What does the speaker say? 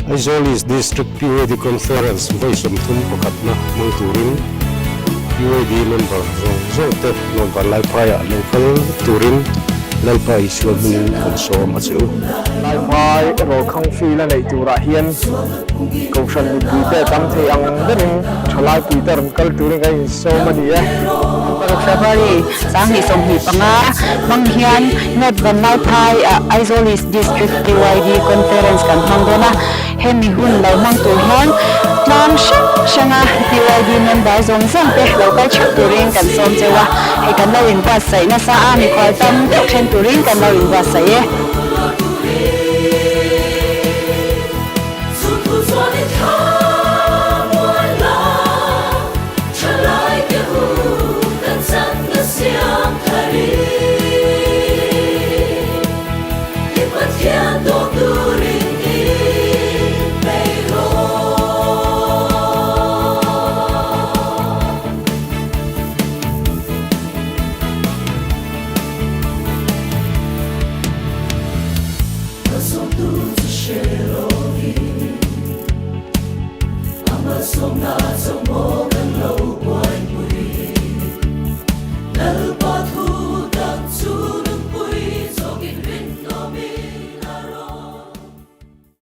Isolis District PYD Conference Vai Somthum Pakatna Mang Turin PYD Member Zawng² Member Laipaya Local Turin Lalpai Suamin Sawm Achu Laipai ro khang fi la nei tura hian ko san ni pi te tam thei ang denin thalai pi ter kal turin kai Sawmna February sang hi som hi panga mang hian not ban Laipai Isolis District PYD Conference kan mangdona hemi hun lo mang tu hian Tlang shanga PYD Member Zawng² te local chak turin kan som chewa he kan lo in ba sai na sa ami khwal tam chen turin kan lo in ba sai e Sawmna